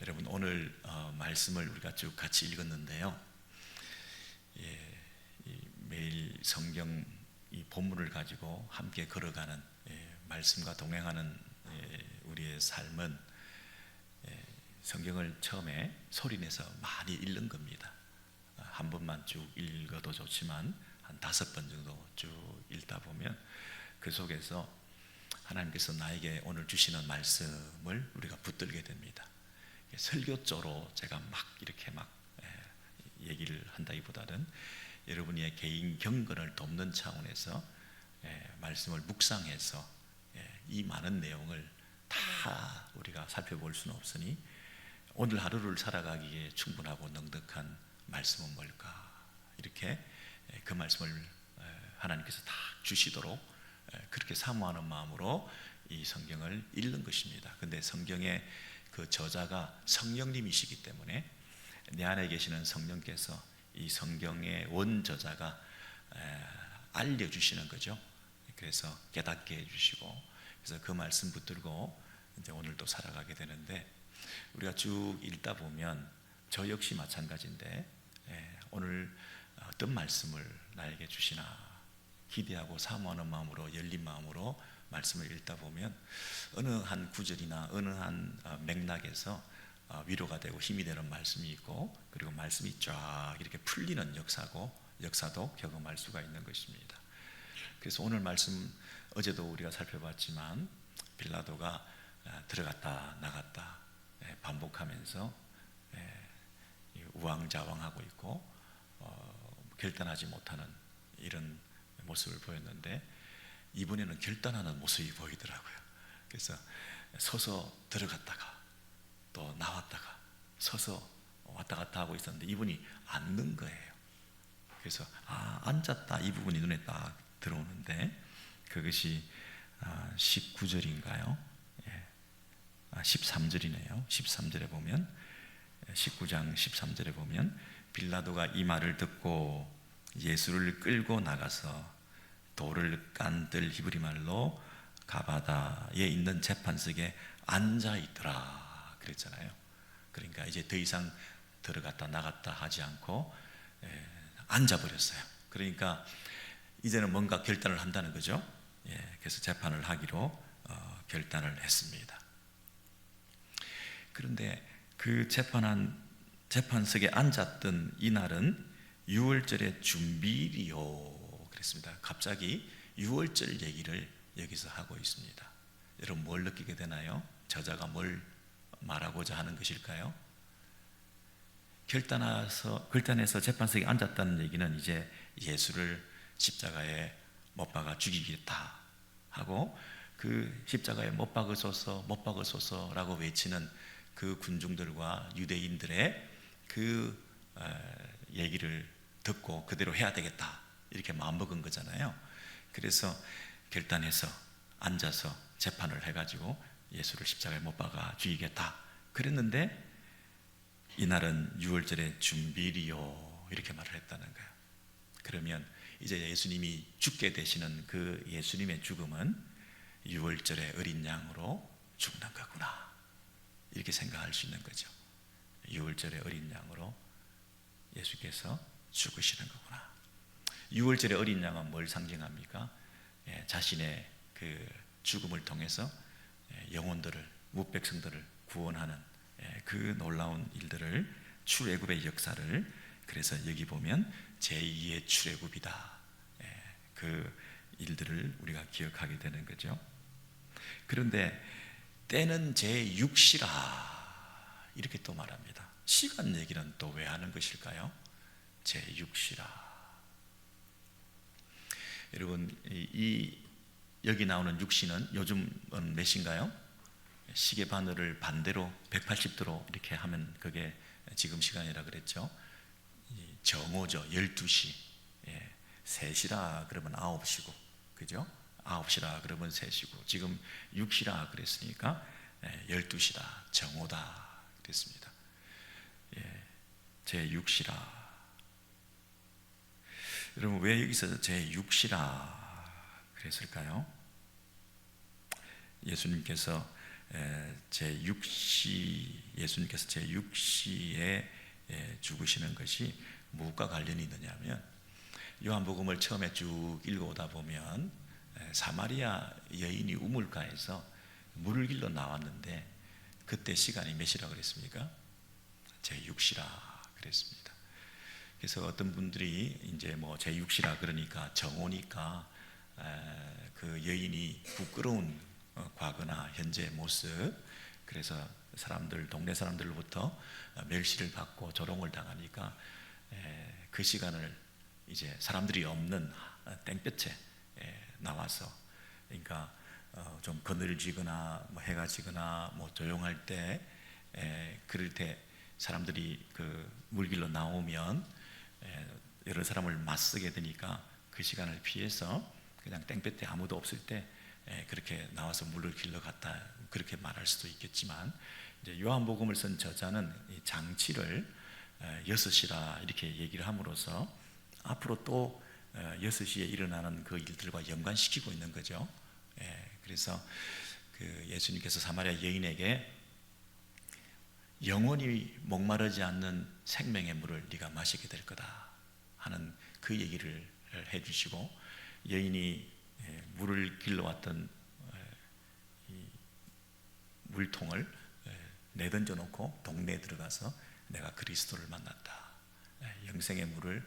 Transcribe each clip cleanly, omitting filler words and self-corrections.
여러분 오늘 말씀을 우리가 쭉 같이 읽었는데요. 매일 성경 이 본문을 가지고 함께 걸어가는 말씀과 동행하는 우리의 삶은 성경을 처음에 소리내서 많이 읽는 겁니다. 한 번만 쭉 읽어도 좋지만 한 5번 정도 쭉 읽다 보면 그 속에서 하나님께서 나에게 오늘 주시는 말씀을 우리가 붙들게 됩니다. 설교조로 제가 이렇게 얘기를 한다기보다는 여러분의 개인 경건을 돕는 차원에서 말씀을 묵상해서 이 많은 내용을 다 우리가 살펴볼 수는 없으니 오늘 하루를 살아가기에 충분하고 넉넉한 말씀은 뭘까, 이렇게 그 말씀을 하나님께서 다 주시도록 그렇게 사모하는 마음으로 이 성경을 읽는 것입니다. 근데 성경의 그 저자가 성령님이시기 때문에 내 안에 계시는 성령께서 이 성경의 원저자가 알려주시는 거죠. 그래서 깨닫게 해주시고, 그래서 그 말씀 붙들고 이제 오늘도 살아가게 되는데, 우리가 쭉 읽다 보면 저 역시 마찬가지인데 오늘 어떤 말씀을 나에게 주시나 기대하고 사모하는 마음으로, 열린 마음으로 말씀을 읽다 보면 어느 한 구절이나 어느 한 맥락에서 위로가 되고 힘이 되는 말씀이 있고, 그리고 말씀이 쫙 이렇게 풀리는 역사도 경험할 수가 있는 것입니다. 그래서 오늘 말씀, 어제도 우리가 살펴봤지만 빌라도가 들어갔다 나갔다 반복하면서 우왕좌왕하고 있고 결단하지 못하는 이런 모습을 보였는데, 이번에는 결단하는 모습이 보이더라고요. 그래서 서서 들어갔다가 또 나왔다가 서서 왔다 갔다 하고 있었는데 이분이 앉는 거예요. 그래서 앉았다, 이 부분이 눈에 딱 들어오는데, 그것이 19절인가요? 13절이네요. 13절에 보면, 19장 13절에 보면 빌라도가 이 말을 듣고 예수를 끌고 나가서 돌을 깐들 히브리 말로 가바다에 있는 재판석에 앉아 있더라 그랬잖아요. 그러니까 이제 더 이상 들어갔다 나갔다 하지 않고 앉아 버렸어요. 그러니까 이제는 뭔가 결단을 한다는 거죠. 그래서 재판을 하기로 결단을 했습니다. 그런데 그 재판석에 앉았던 이날은 유월절의 준비일이요 그랬습니다. 갑자기 유월절 얘기를 여기서 하고 있습니다. 여러분 뭘 느끼게 되나요? 저자가 뭘 말하고자 하는 것일까요? 결단해서 재판석에 앉았다는 얘기는 이제 예수를 십자가에 못 박아 죽이겠다 하고, 그 십자가에 못 박으소서라고 외치는 그 군중들과 유대인들의 그 얘기를 듣고 그대로 해야 되겠다, 이렇게 마음먹은 거잖아요. 그래서 결단해서 앉아서 재판을 해가지고 예수를 십자가에 못 박아 죽이겠다 그랬는데, 이날은 유월절의 준비일이요 이렇게 말을 했다는 거예요. 그러면 이제 예수님이 죽게 되시는 그 예수님의 죽음은 유월절의 어린 양으로 죽는 거구나, 이렇게 생각할 수 있는 거죠. 유월절의 어린 양으로 예수께서 죽으시는 거구나. 유월절의 어린 양은 뭘 상징합니까? 자신의 그 죽음을 통해서 영혼들을, 뭇백성들을 구원하는 그 놀라운 일들을, 출애굽의 역사를, 그래서 여기 보면 제2의 출애굽이다, 그 일들을 우리가 기억하게 되는 거죠. 그런데 때는 제6시라 이렇게 또 말합니다. 시간 얘기는 또 왜 하는 것일까요? 제6시라. 여러분 여기 나오는 6시는 요즘은 몇 시인가요? 시계 바늘을 반대로 180도로 이렇게 하면 그게 지금 시간이라 그랬죠. 정오죠. 12시. 3시라 그러면 9시고, 그죠? 9시라 그러면 3시고, 지금 6시라 그랬으니까 12시라, 정오다 그랬습니다. 제6시라. 여러분 왜 여기서 제6시라 그랬을까요? 예수님께서 예수님께서 제6시에 죽으시는 것이 무엇과 관련이 있느냐면, 요한복음을 처음에 쭉 읽어오다 보면 사마리아 여인이 우물가에서 물을 길러 나왔는데, 그때 시간이 몇 시라 그랬습니까? 제6시라 그랬습니다. 그래서 어떤 분들이 이제 뭐 제6시라 그러니까 정오니까 그 여인이 부끄러운 과거나 현재 모습, 그래서 동네 사람들로부터 멸시를 받고 조롱을 당하니까 그 시간을 이제 사람들이 없는 땡볕에 나와서, 그러니까 좀 그늘지거나 뭐 해가 지거나 뭐 조용할 때, 그럴 때 사람들이 그 물길로 나오면 여러 사람을 맞서게 되니까 그 시간을 피해서 그냥 땡볕에 아무도 없을 때 그렇게 나와서 물을 길러 갔다, 그렇게 말할 수도 있겠지만, 이제 요한복음을 쓴 저자는 이 장치를 6시라 이렇게 얘기를 함으로써 앞으로 또 6시에 일어나는 그 일들과 연관시키고 있는 거죠. 그래서 그 예수님께서 사마리아 여인에게 영원히 목마르지 않는 생명의 물을 네가 마시게 될 거다 하는 그 얘기를 해주시고, 여인이 물을 길러왔던 이 물통을 내던져 놓고 동네에 들어가서 내가 그리스도를 만났다, 영생의 물을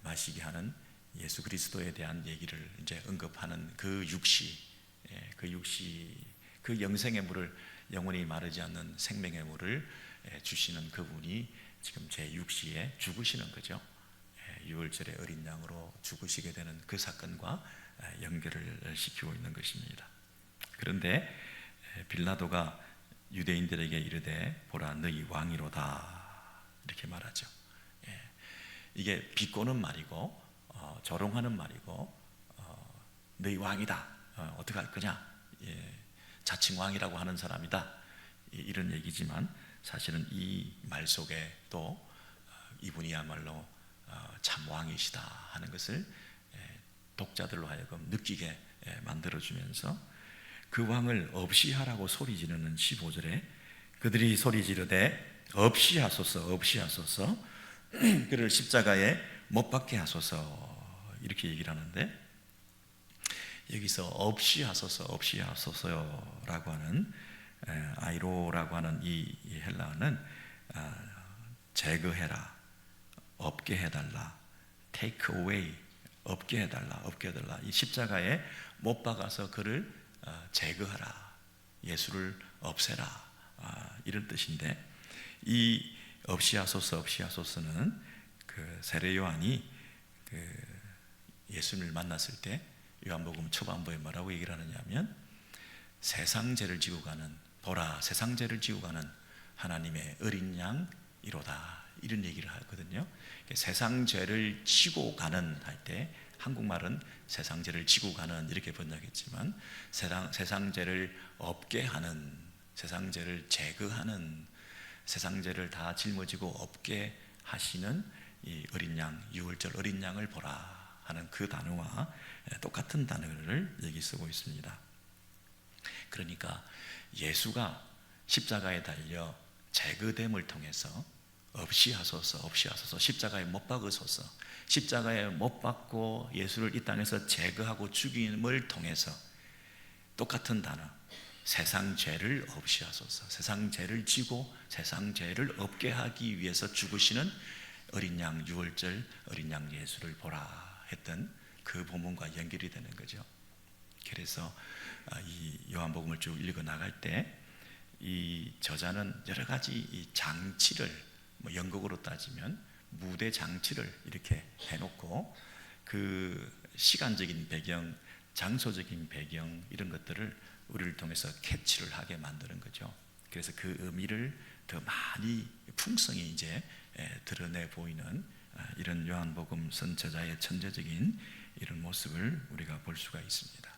마시게 하는 예수 그리스도에 대한 얘기를 이제 언급하는 그 6시, 그 영생의 물을, 영원히 마르지 않는 생명의 물을 주시는 그분이 지금 제6시에 죽으시는 거죠. 6월절의 어린 양으로 죽으시게 되는 그 사건과 연결을 시키고 있는 것입니다. 그런데 빌라도가 유대인들에게 이르되 보라 너희 왕이로다 이렇게 말하죠. 이게 비꼬는 말이고 조롱하는 말이고, 너희 왕이다, 어떻게 할 거냐, 자칭 왕이라고 하는 사람이다, 이런 얘기지만 사실은 이 말 속에 또 이분이야말로 참 왕이시다 하는 것을 독자들로 하여금 느끼게 만들어주면서, 그 왕을 없이 하라고 소리 지르는 15절에 그들이 소리 지르되 없이 하소서 없이 하소서 그를 십자가에 못 박게 하소서 이렇게 얘기를 하는데, 여기서 없이 하소서 없이 하소서라고 하는 아이로라고 하는 이 헬라어는 제거해라, 없게 해달라, take away, 없게 해달라, 없게 해달라, 이 십자가에 못 박아서 그를 제거하라, 예수를 없애라, 이런 뜻인데, 이 없이 하소서 없이 하소서는 그 세례 요한이 그 예수님을 만났을 때 요한복음 초반부에 뭐라고 얘기를 하느냐면, 세상 죄를 지고 가는, 보라 세상 죄를 지고 가는 하나님의 어린 양이로다, 이런 얘기를 하거든요. 세상 죄를 지고 가는 할 때 한국말은 세상 죄를 지고 가는 이렇게 번역했지만, 세상 죄를 없게 하는, 세상 죄를 제거하는, 세상 죄를 다 짊어지고 없게 하시는 이 어린 양, 6월절 어린 양을 보라 하는 그 단어와 똑같은 단어를 여기 쓰고 있습니다. 그러니까 예수가 십자가에 달려 제거됨을 통해서 없이 하소서 없이 하소서, 십자가에 못 박으소서, 십자가에 못 박고 예수를 이 땅에서 제거하고 죽임을 통해서 똑같은 단어, 세상 죄를 없이 하소서, 세상 죄를 지고 세상 죄를 없게 하기 위해서 죽으시는 어린 양, 6월절 어린 양 예수를 보라 했던 그 본문과 연결이 되는 거죠. 그래서 이 요한복음을 쭉 읽어 나갈 때 이 저자는 여러 가지 이 장치를, 뭐 영국으로 따지면 무대 장치를 이렇게 해놓고 그 시간적인 배경, 장소적인 배경 이런 것들을 우리를 통해서 캐치를 하게 만드는 거죠. 그래서 그 의미를 더 많이 풍성히 이제 드러내 보이는 이런 요한복음 선 저자의 천재적인 이런 모습을 우리가 볼 수가 있습니다.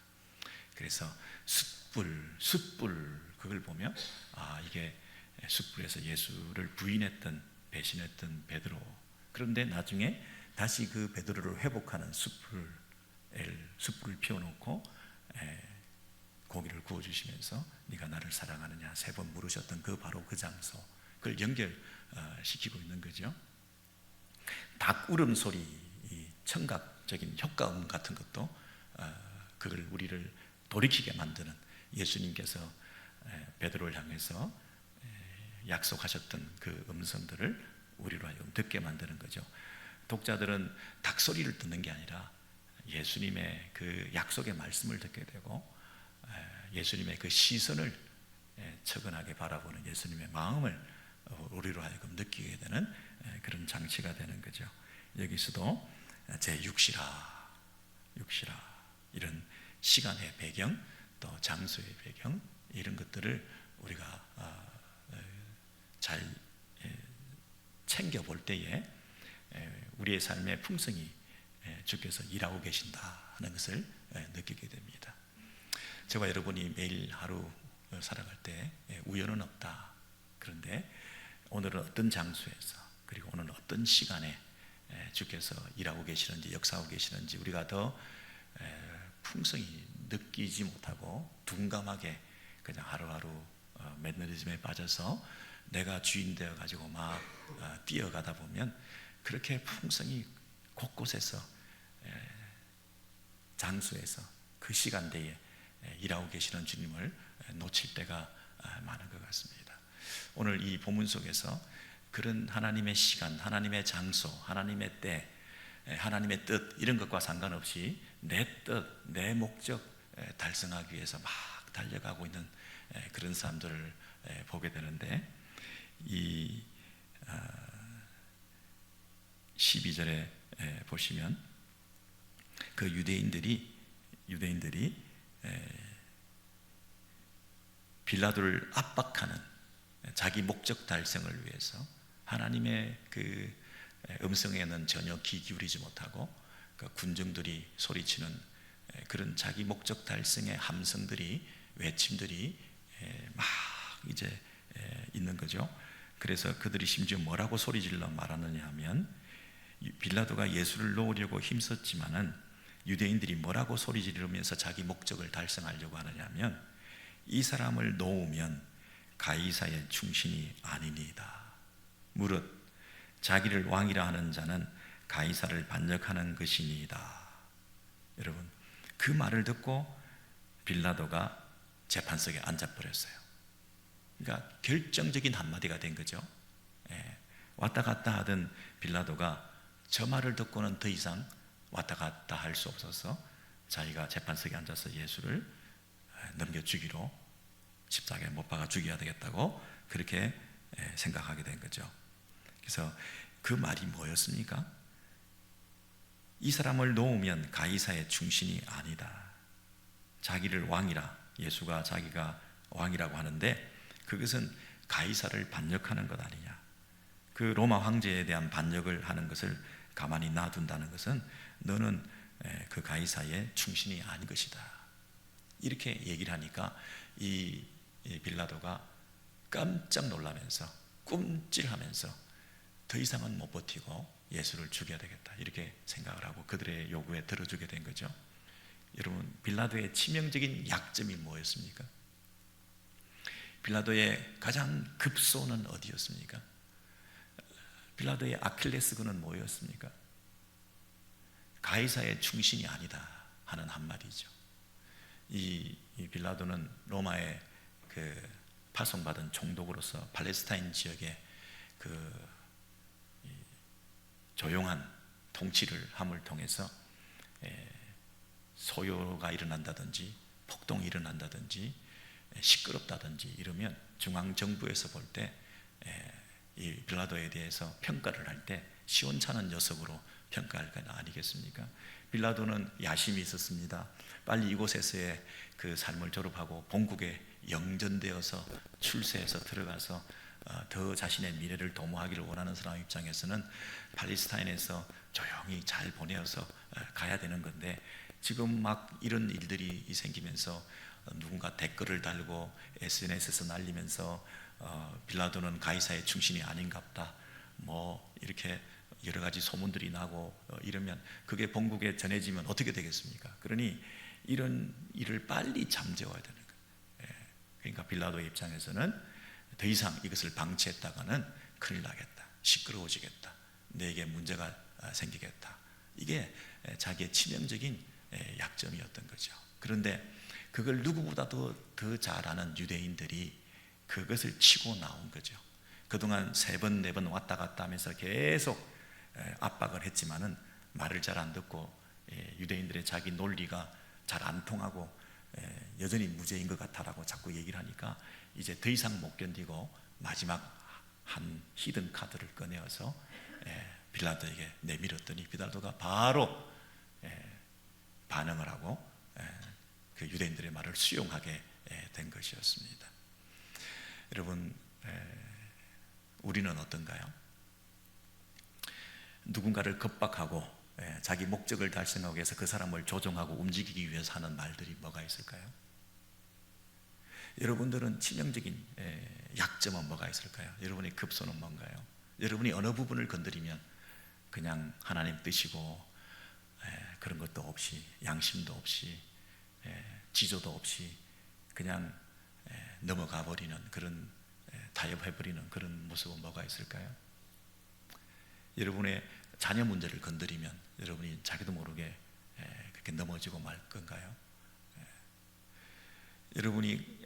그래서 숯불 그걸 보면 이게 숯불에서 예수를 부인했던, 배신했던 베드로, 그런데 나중에 다시 그 베드로를 회복하는 숯불을 피워놓고 고기를 구워주시면서 네가 나를 사랑하느냐 3번 물으셨던 바로 그 장소, 그걸 연결시키고 있는 거죠. 닭 울음소리, 이 청각적인 효과음 같은 것도 그걸 우리를 돌이키게 만드는, 예수님께서 베드로를 향해서 약속하셨던 그 음성들을 우리로 하여금 듣게 만드는 거죠. 독자들은 닭 소리를 듣는 게 아니라 예수님의 그 약속의 말씀을 듣게 되고 예수님의 그 시선을 측은하게 바라보는 예수님의 마음을 우리로 하여금 느끼게 되는 그런 장치가 되는 거죠. 여기서도 제6시라 이런 시간의 배경, 또 장소의 배경, 이런 것들을 우리가 잘 챙겨볼 때에 우리의 삶의 풍성이 주께서 일하고 계신다 하는 것을 느끼게 됩니다. 저와 여러분이 매일 하루 살아갈 때 우연은 없다. 그런데 오늘은 어떤 장소에서, 그리고 오늘은 어떤 시간에 주께서 일하고 계시는지, 역사하고 계시는지 우리가 더 풍성히 느끼지 못하고 둔감하게 그냥 하루하루 매너리즘에 빠져서 내가 주인 되어 가지고 막 뛰어가다 보면 그렇게 풍성히 곳곳에서 장소에서 그 시간대에 일하고 계시는 주님을 놓칠 때가 많은 것 같습니다. 오늘 이 본문 속에서 그런 하나님의 시간, 하나님의 장소, 하나님의 때, 하나님의 뜻, 이런 것과 상관없이 내 뜻, 내 목적 달성하기 위해서 막 달려가고 있는 그런 사람들을 보게 되는데, 이 12절에 보시면 그 유대인들이 빌라도를 압박하는 자기 목적 달성을 위해서 하나님의 그 음성에는 전혀 귀 기울이지 못하고 그 군중들이 소리치는 그런 자기 목적 달성의 함성들이, 외침들이 막 이제 있는 거죠. 그래서 그들이 심지어 뭐라고 소리질러 말하느냐 하면, 빌라도가 예수를 놓으려고 힘썼지만은 유대인들이 뭐라고 소리 지르면서 자기 목적을 달성하려고 하느냐 하면, 이 사람을 놓으면 가이사의 충신이 아니니이다. 무릇 자기를 왕이라 하는 자는 가이사를 반역하는 것이니이다. 여러분, 그 말을 듣고 빌라도가 재판석에 앉아버렸어요. 그러니까 결정적인 한마디가 된 거죠. 왔다 갔다 하던 빌라도가 저 말을 듣고는 더 이상 왔다 갔다 할 수 없어서 자기가 재판석에 앉아서 예수를 넘겨주기로, 십자가에 못 박아 죽여야 되겠다고 그렇게 생각하게 된 거죠. 그래서 그 말이 뭐였습니까? 이 사람을 놓으면 가이사의 충신이 아니다. 자기를 왕이라, 예수가 자기가 왕이라고 하는데 그것은 가이사를 반역하는 것 아니냐. 그 로마 황제에 대한 반역을 하는 것을 가만히 놔둔다는 것은 너는 그 가이사의 충신이 아닌 것이다. 이렇게 얘기를 하니까 이 빌라도가 깜짝 놀라면서 꿈찔하면서 더 이상은 못 버티고 예수를 죽여야 되겠다, 이렇게 생각을 하고 그들의 요구에 들어주게 된 거죠. 여러분, 빌라도의 치명적인 약점이 뭐였습니까? 빌라도의 가장 급소는 어디였습니까? 빌라도의 아킬레스건은 뭐였습니까? 가이사의 충신이 아니다 하는 한마디죠. 이 빌라도는 로마의 그 파송받은 총독으로서 팔레스타인 지역에 그 조용한 통치를 함을 통해서 소요가 일어난다든지 폭동이 일어난다든지 시끄럽다든지 이러면 중앙정부에서 볼 때 이 빌라도에 대해서 평가를 할 때 시원찮은 녀석으로 평가할 건 아니겠습니까? 빌라도는 야심이 있었습니다. 빨리 이곳에서의 그 삶을 졸업하고 본국에 영전되어서 출세해서 들어가서 더 자신의 미래를 도모하기를 원하는 사람 입장에서는 팔레스타인에서 조용히 잘 보내어서 가야 되는 건데, 지금 막 이런 일들이 생기면서 누군가 댓글을 달고 SNS에서 날리면서 빌라도는 가이사의 충신이 아닌갑다, 뭐 이렇게 여러 가지 소문들이 나고 이러면 그게 본국에 전해지면 어떻게 되겠습니까? 그러니 이런 일을 빨리 잠재워야 되는 거예요. 그러니까 빌라도의 입장에서는 더 이상 이것을 방치했다가는 큰일 나겠다, 시끄러워지겠다, 내게 문제가 생기겠다. 이게 자기의 치명적인 약점이었던 거죠. 그런데 그걸 누구보다도 더 잘 아는 유대인들이 그것을 치고 나온 거죠. 그동안 3번 4번 왔다 갔다 하면서 계속 압박을 했지만은 말을 잘 안 듣고 유대인들의 자기 논리가 잘 안 통하고 여전히 무죄인 것 같다라고 자꾸 얘기를 하니까 이제 더 이상 못 견디고 마지막 한 히든 카드를 꺼내어서 빌라도에게 내밀었더니 빌라도가 바로 반응을 하고 그 유대인들의 말을 수용하게 된 것이었습니다. 여러분, 우리는 어떤가요? 누군가를 겁박하고 자기 목적을 달성하기 위해서 그 사람을 조종하고 움직이기 위해서 하는 말들이 뭐가 있을까요? 여러분들은 치명적인 약점은 뭐가 있을까요? 여러분의 급소는 뭔가요? 여러분이 어느 부분을 건드리면 그냥 하나님 뜻이고 그런 것도 없이, 양심도 없이, 지조도 없이 그냥 넘어가 버리는 그런, 타협해버리는 그런 모습은 뭐가 있을까요? 여러분의 자녀 문제를 건드리면 여러분이 자기도 모르게 그렇게 넘어지고 말 건가요? 여러분이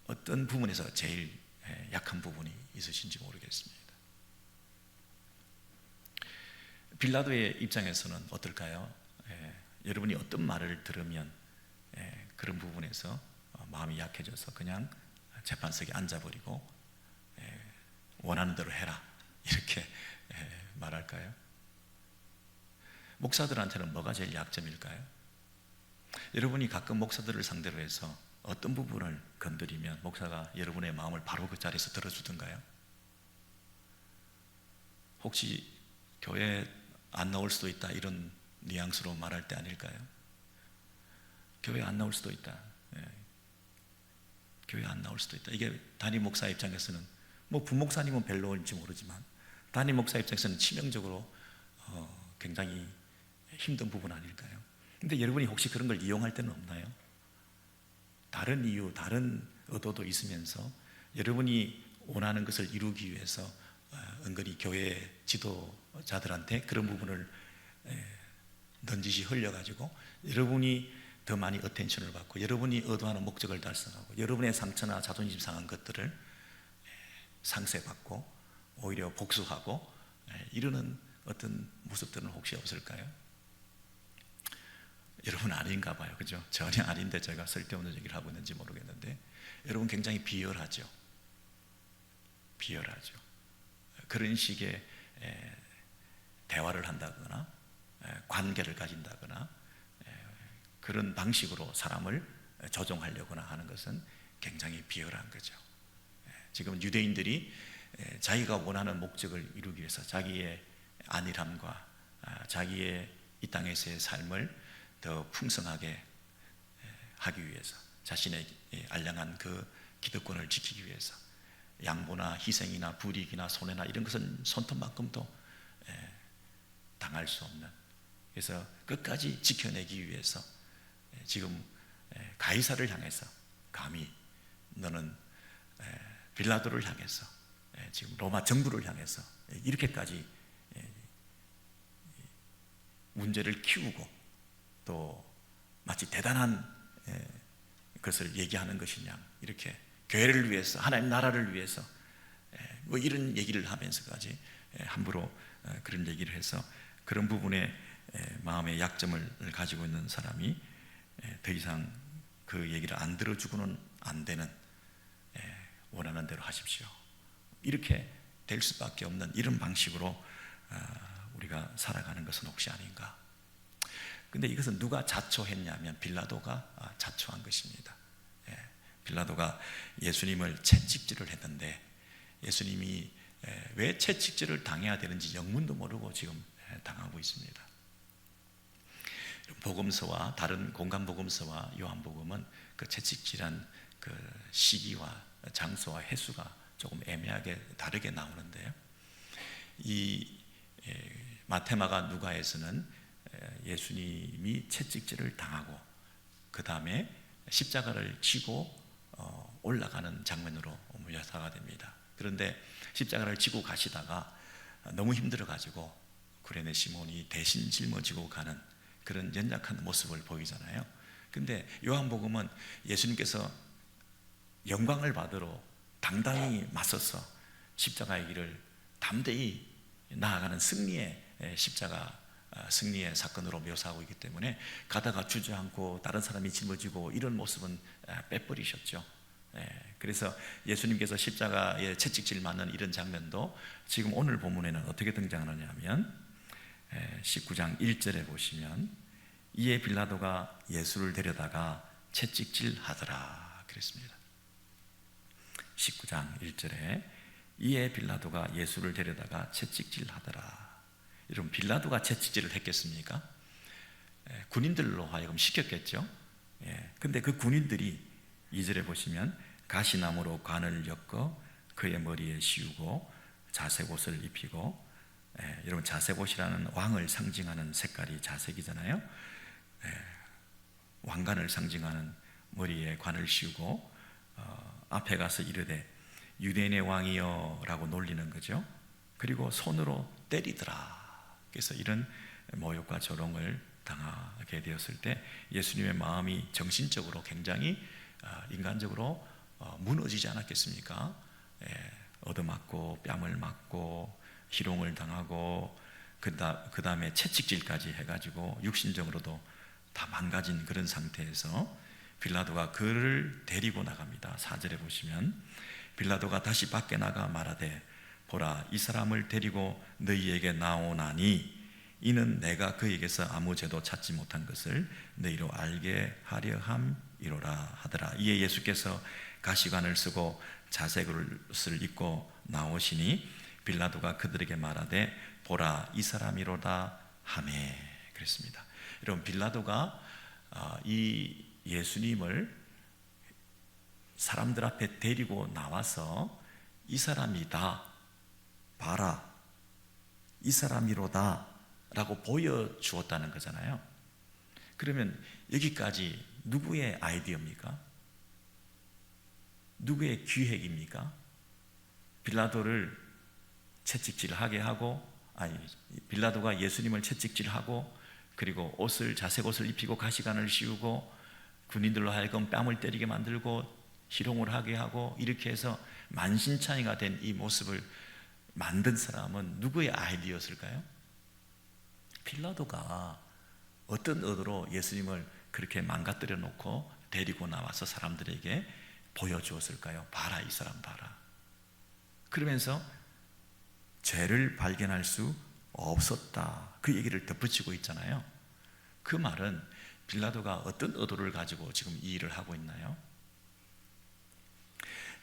어떤 부분에서 제일 약한 부분이 있으신지 모르겠습니다. 빌라도의 입장에서는 어떨까요? 여러분이 어떤 말을 들으면 그런 부분에서 마음이 약해져서 그냥 재판석에 앉아버리고 원하는 대로 해라 이렇게 말할까요? 목사들한테는 뭐가 제일 약점일까요? 여러분이 가끔 목사들을 상대로 해서 어떤 부분을 건드리면 목사가 여러분의 마음을 바로 그 자리에서 들어주던가요? 혹시 교회 안 나올 수도 있다 이런 뉘앙스로 말할 때 아닐까요? 교회 안 나올 수도 있다. 교회 안 나올 수도 있다. 이게 담임 목사 입장에서는 뭐 부목사님은 별로인지 모르지만 담임 목사 입장에서는 치명적으로 굉장히 힘든 부분 아닐까요? 근데 여러분이 혹시 그런 걸 이용할 때는 없나요? 다른 이유, 다른 의도도 있으면서 여러분이 원하는 것을 이루기 위해서 은근히 교회 지도자들한테 그런 부분을 넌지시 흘려가지고 여러분이 더 많이 어텐션을 받고 여러분이 의도하는 목적을 달성하고 여러분의 상처나 자존심 상한 것들을 상쇄받고 오히려 복수하고 이러는 어떤 모습들은 혹시 없을까요? 여러분 아닌가 봐요. 그죠? 전혀 아닌데 제가 쓸데없는 얘기를 하고 있는지 모르겠는데 여러분 굉장히 비열하죠. 비열하죠. 그런 식의 대화를 한다거나 관계를 가진다거나 그런 방식으로 사람을 조종하려거나 하는 것은 굉장히 비열한 거죠. 지금 유대인들이 자기가 원하는 목적을 이루기 위해서 자기의 안일함과 자기의 이 땅에서의 삶을 더 풍성하게 하기 위해서 자신의 알량한 그 기득권을 지키기 위해서 양보나 희생이나 불이익이나 손해나 이런 것은 손톱만큼도 당할 수 없는, 그래서 끝까지 지켜내기 위해서 지금 가이사를 향해서 감히 너는 빌라도를 향해서 지금 로마 정부를 향해서 이렇게까지 문제를 키우고 또 마치 대단한 것을 얘기하는 것이냐, 이렇게 교회를 위해서 하나님 나라를 위해서 뭐 이런 얘기를 하면서까지 함부로 그런 얘기를 해서 그런 부분에 마음의 약점을 가지고 있는 사람이 더 이상 그 얘기를 안 들어주고는 안 되는, 원하는 대로 하십시오 이렇게 될 수밖에 없는 이런 방식으로 우리가 살아가는 것은 혹시 아닌가. 근데 이것은 누가 자초했냐면 빌라도가 자초한 것입니다. 빌라도가 예수님을 채찍질을 했는데 예수님이 왜 채찍질을 당해야 되는지 영문도 모르고 지금 당하고 있습니다. 복음서와 다른 공간 복음서와 요한복음은 그 채찍질한 그 시기와 장소와 횟수가 조금 애매하게 다르게 나오는데요, 이 마테마가 누가에서는 예수님이 채찍질을 당하고 그 다음에 십자가를 지고 올라가는 장면으로 묘사가 됩니다. 그런데 십자가를 지고 가시다가 너무 힘들어가지고 구레네 시몬이 대신 짊어지고 가는 그런 연약한 모습을 보이잖아요. 근데 요한복음은 예수님께서 영광을 받으러 당당히 맞서서 십자가의 길을 담대히 나아가는 승리의 십자가 승리의 사건으로 묘사하고 있기 때문에 가다가 주저앉고 다른 사람이 짊어지고 이런 모습은 빼버리셨죠. 그래서 예수님께서 십자가에 채찍질 맞는 이런 장면도 지금 오늘 본문에는 어떻게 등장하느냐 하면 19장 1절에 보시면 이에 빌라도가 예수를 데려다가 채찍질 하더라 그랬습니다. 19장 1절에 이에 빌라도가 예수를 데려다가 채찍질 하더라. 여러분, 빌라도가 채찍질을 했겠습니까? 군인들로 하여금 시켰겠죠. 근데 그 군인들이 2절에 보시면 가시나무로 관을 엮어 그의 머리에 씌우고 자색옷을 입히고, 여러분 자색옷이라는 왕을 상징하는 색깔이 자색이잖아요. 왕관을 상징하는 머리에 관을 씌우고 앞에 가서 이르되 유대인의 왕이여 라고 놀리는 거죠. 그리고 손으로 때리더라. 그래서 이런 모욕과 조롱을 당하게 되었을 때 예수님의 마음이 정신적으로 굉장히 인간적으로 무너지지 않았겠습니까? 얻어맞고 뺨을 맞고 희롱을 당하고 그 다음에 채찍질까지 해가지고 육신적으로도 다 망가진 그런 상태에서 빌라도가 그를 데리고 나갑니다. 4절에 보시면 빌라도가 다시 밖에 나가 말하되 보라, 이 사람을 데리고 너희에게 나오나니 이는 내가 그에게서 아무 죄도 찾지 못한 것을 너희로 알게 하려 함이로라 하더라. 이에 예수께서 가시관을 쓰고 자색옷을 입고 나오시니 빌라도가 그들에게 말하되 보라, 이 사람이로다 하매 그랬습니다. 여러분, 빌라도가 이 예수님을 사람들 앞에 데리고 나와서 이 사람이다, 봐라, 이 사람이로다 라고 보여주었다는 거잖아요. 그러면 여기까지 누구의 아이디어입니까? 누구의 기획입니까? 빌라도를 채찍질하게 하고, 빌라도가 예수님을 채찍질하고 그리고 자색옷을 입히고 가시관을 씌우고 군인들로 하여금 뺨을 때리게 만들고 희롱을 하게 하고 이렇게 해서 만신창이가 된 이 모습을 만든 사람은 누구의 아이디어였을까요? 빌라도가 어떤 의도로 예수님을 그렇게 망가뜨려 놓고 데리고 나와서 사람들에게 보여주었을까요? 봐라, 이 사람 봐라. 그러면서 죄를 발견할 수 없었다, 그 얘기를 덧붙이고 있잖아요. 그 말은 빌라도가 어떤 의도를 가지고 지금 이 일을 하고 있나요?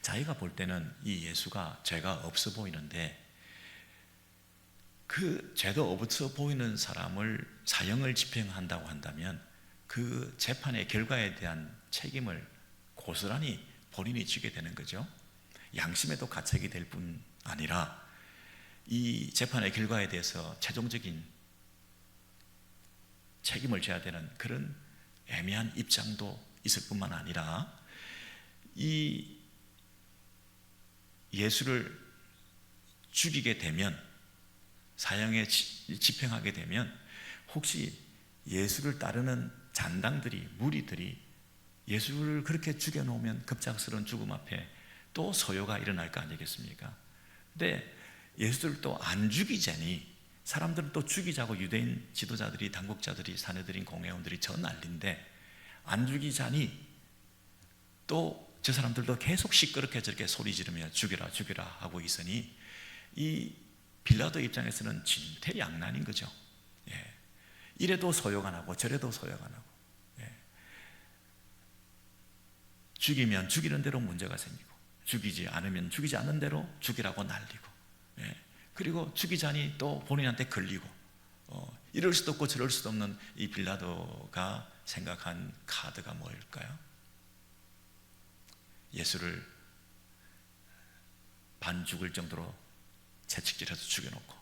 자기가 볼 때는 이 예수가 죄가 없어 보이는데 그 죄도 없어 보이는 사람을 사형을 집행한다고 한다면 그 재판의 결과에 대한 책임을 고스란히 본인이 지게 되는 거죠. 양심에도 가책이 될 뿐 아니라 이 재판의 결과에 대해서 최종적인 책임을 져야 되는 그런 애매한 입장도 있을 뿐만 아니라 이 예수를 죽이게 되면, 사형에 집행하게 되면 혹시 예수를 따르는 잔당들이, 무리들이 예수를 그렇게 죽여놓으면 급작스러운 죽음 앞에 또 소요가 일어날 거 아니겠습니까? 근데 예수를 또 안 죽이자니 사람들은 또 죽이자고 유대인 지도자들이, 당국자들이, 사내들인 공회원들이 저 난리인데 안 죽이자니 또 저 사람들도 계속 시끄럽게 저렇게 소리 지르며 죽여라 죽여라 하고 있으니 이 빌라도 입장에서는 진퇴양난인 거죠. 이래도 소요가 나고 저래도 소요가 나고, 죽이면 죽이는 대로 문제가 생기고 죽이지 않으면 죽이지 않는 대로 죽이라고 난리고, 그리고 죽이자니 또 본인한테 걸리고, 이럴 수도 없고 저럴 수도 없는 이 빌라도가 생각한 카드가 뭘까요? 예수를 반 죽을 정도로 채찍질해서 죽여놓고,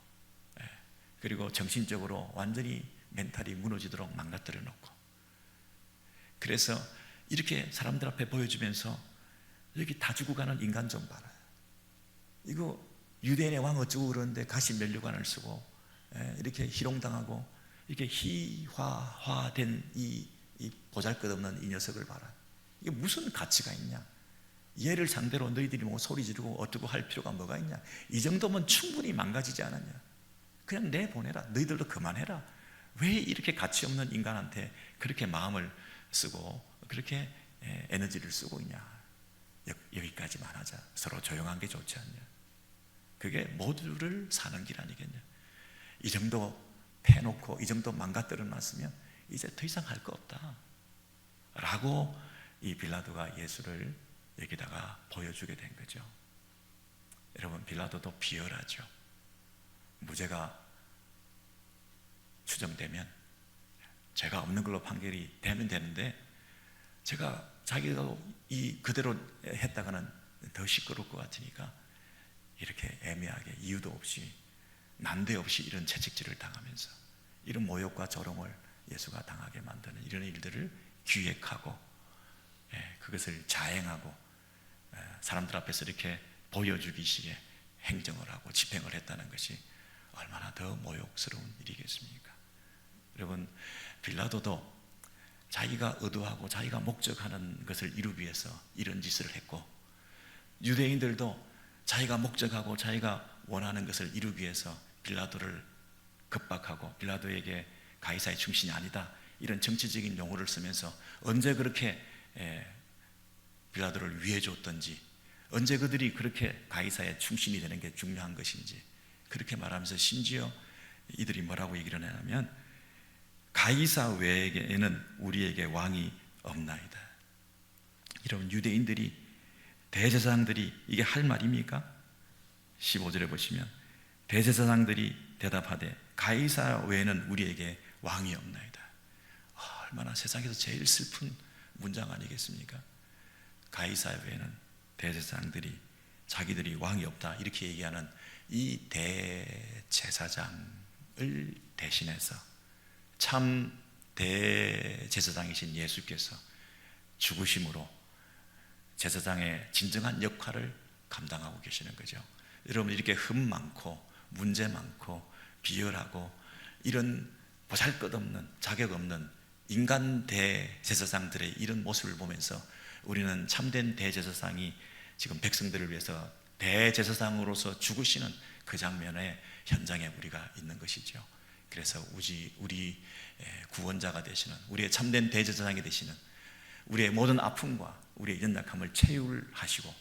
그리고 정신적으로 완전히 멘탈이 무너지도록 망가뜨려 놓고, 그래서 이렇게 사람들 앞에 보여주면서 여기 다 죽고 가는 인간 좀 봐라. 이거 유대인의 왕 어쩌고 그러는데 가시 면류관을 쓰고 이렇게 희롱당하고 이렇게 희화화된 이 보잘것없는 이 녀석을 봐라. 이게 무슨 가치가 있냐? 얘를 상대로 너희들이 뭐 소리 지르고 어쩌고 할 필요가 뭐가 있냐? 이 정도면 충분히 망가지지 않았냐? 그냥 내보내라. 너희들도 그만해라. 왜 이렇게 가치 없는 인간한테 그렇게 마음을 쓰고 그렇게 에너지를 쓰고 있냐? 여기까지만 하자. 서로 조용한 게 좋지 않냐? 그게 모두를 사는 길 아니겠냐? 이 정도 패놓고 이 정도 망가뜨려 놨으면 이제 더 이상 할 거 없다 라고 이 빌라도가 예수를 여기다가 보여주게 된 거죠. 여러분, 빌라도도 비열하죠. 무죄가 추정되면 죄가 없는 걸로 판결이 되면 되는데, 자기가 그대로 했다가는 더 시끄러울 것 같으니까 이렇게 애매하게 이유도 없이 난데없이 이런 채찍질을 당하면서 이런 모욕과 조롱을 예수가 당하게 만드는 이런 일들을 기획하고 그것을 자행하고 사람들 앞에서 이렇게 보여주기식의 행정을 하고 집행을 했다는 것이 얼마나 더 모욕스러운 일이겠습니까? 여러분, 빌라도도 자기가 의도하고 자기가 목적하는 것을 이루기 위해서 이런 짓을 했고, 유대인들도 자기가 목적하고 자기가 원하는 것을 이루기 위해서 빌라도를 겁박하고 빌라도에게 가이사의 충신이 아니다 이런 정치적인 용어를 쓰면서 언제 그렇게 빌라도를 위해 줬던지, 언제 그들이 그렇게 가이사의 충신이 되는 게 중요한 것인지 그렇게 말하면서 심지어 이들이 뭐라고 얘기를 하냐면 가이사 외에는 우리에게 왕이 없나이다. 여러분, 유대인들이, 대제사장들이 이게 할 말입니까? 15절에 보시면 대제사장들이 대답하되 가이사 외에는 우리에게 왕이 없나이다. 얼마나 세상에서 제일 슬픈 문장 아니겠습니까? 가이사 외에는 대제사장들이 자기들이 왕이 없다 이렇게 얘기하는 이 대제사장을 대신해서 참 대제사장이신 예수께서 죽으심으로 제사장의 진정한 역할을 감당하고 계시는 거죠. 여러분, 이렇게 흠 많고 문제 많고 비열하고 이런 보잘것없는 자격 없는 인간 대제사장들의 이런 모습을 보면서 우리는 참된 대제사장이 지금 백성들을 위해서 대제사장으로서 죽으시는 그 장면의 현장에 우리가 있는 것이죠. 그래서 우리 구원자가 되시는, 우리의 참된 대제사장이 되시는, 우리의 모든 아픔과 우리의 연약함을 체휼하시고,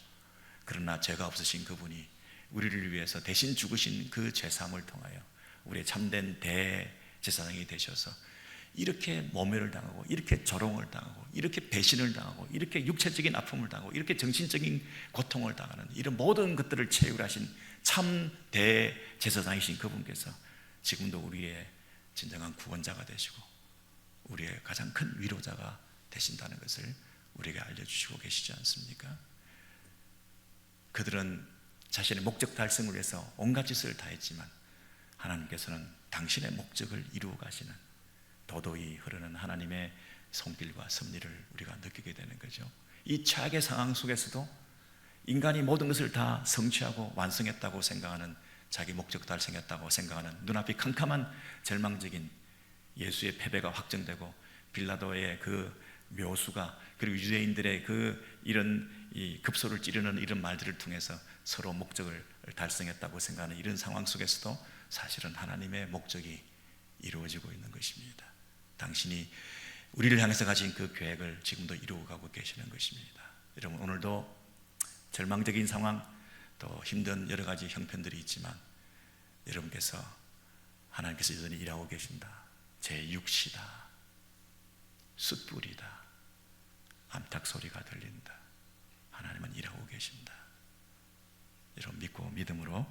그러나 죄가 없으신 그분이 우리를 위해서 대신 죽으신 그 죄사함을 통하여 우리의 참된 대제사장이 되셔서 이렇게 모멸을 당하고 이렇게 조롱을 당하고 이렇게 배신을 당하고 이렇게 육체적인 아픔을 당하고 이렇게 정신적인 고통을 당하는 이런 모든 것들을 체휼하신 참 대제사장이신 그분께서 지금도 우리의 진정한 구원자가 되시고 우리의 가장 큰 위로자가 되신다는 것을 우리에게 알려주시고 계시지 않습니까? 그들은 자신의 목적 달성을 위해서 온갖 짓을 다 했지만 하나님께서는 당신의 목적을 이루어 가시는 도도히 흐르는 하나님의 손길과 섭리를 우리가 느끼게 되는 거죠. 이 최악의 상황 속에서도 인간이 모든 것을 다 성취하고 완성했다고 생각하는, 자기 목적 달성했다고 생각하는 눈앞이 캄캄한 절망적인 예수의 패배가 확정되고 빌라도의 그 묘수가, 그리고 유대인들의 그 이런 이 급소를 찌르는 이런 말들을 통해서 서로 목적을 달성했다고 생각하는 이런 상황 속에서도 사실은 하나님의 목적이 이루어지고 있는 것입니다. 당신이 우리를 향해서 가진 그 계획을 지금도 이루어가고 계시는 것입니다. 여러분, 오늘도 절망적인 상황, 또 힘든 여러 가지 형편들이 있지만 여러분께서, 하나님께서 여전히 일하고 계신다. 제 육시다, 숯불이다, 암탉 소리가 들린다. 하나님은 일하고 계신다. 여러분, 믿고 믿음으로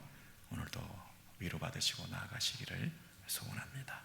오늘도 위로받으시고 나아가시기를 소원합니다.